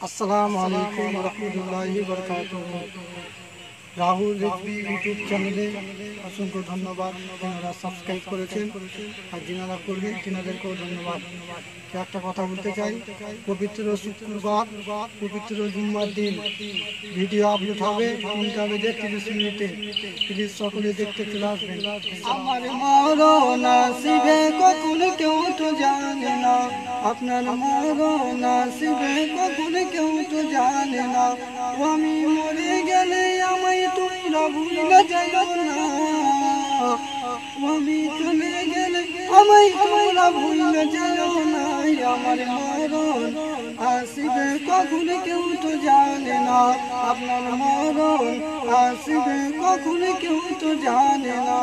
अस्सलामु अलैकुम रहमतुल्लाहि बरकातुहू। রাহুল রেসপি ইউটিউব চ্যানেলে অসংখ্য ধন্যবাদ। যারা সাবস্ক্রাইব করেছেন আর যারা করবেন তাদেরকেও ধন্যবাদ। একটা কথা বলতে চাই, পবিত্র শুক্রবার, পবিত্র জুম্মার দিন ভিডিও আপলোড হবে 3:30 মিনিটে। প্লিজ সকলে দেখতে চলে আসবেন। আমার মরণ আসিবে কখন কেউ তো জানে না, আপনার মরণ আসিবে কখন কেউ তো জানে না। আমি মরে গেলে আমায় তোমরা ভুলে যাইও না, আমি চলে গেলে আমায় তোমরা ভুলে যাইও না। আমার মরণ আসিবে কখন কেউ তো জানে না, আপনার মরণ আসিবে কখন কেউ তো জানে না।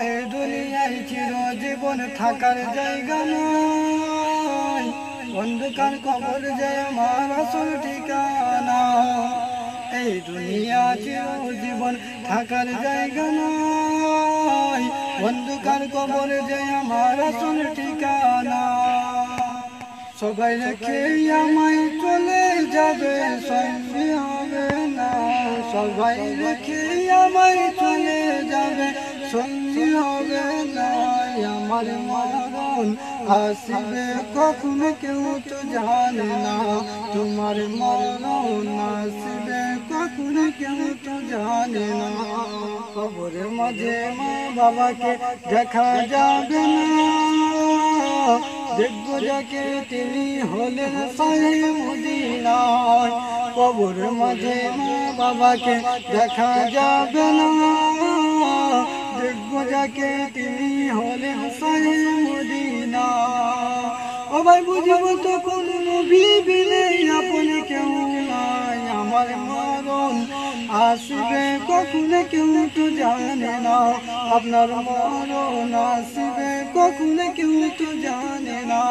এই দুনিয়ায় চিরজীবন থাকার জায়গা নয়, অন্ধকার কবর যে আমার আসল ঠিকানা। এই দুনিয়া চিরজীবন থাকার জায়গা নয়, অন্ধকার কবর যে আমার আসল ঠিকানা। সবাই রেখে আমায় চলে যাবে, সঙ্গী হবে না। সবাই রেখে আমায় চলে যাবে, সঙ্গী হবে না। আমার মরণ আসিবে কখন কেউ তো জানে না, তোমার মরণ আসিবে কখন কেউ তো জানে না। কবরের মাঝে মা বাবাকে দেখা যাবে না, দেখবো যাকে তিনি হলেন সাহেব মদিনা। কবরের মাঝে মা বাবাকে দেখা যাবে না, দেখবো যাকে তিনি হলেন সাহেব মদিনা। ও ভাই বুঝব তো কোন নবী বিনে আপন কেউ নাই। আমার মরণ আসিবে কখন কেউ তো জানে না, আপনার মরণ আসিবে কখন কেউ তো জানে না।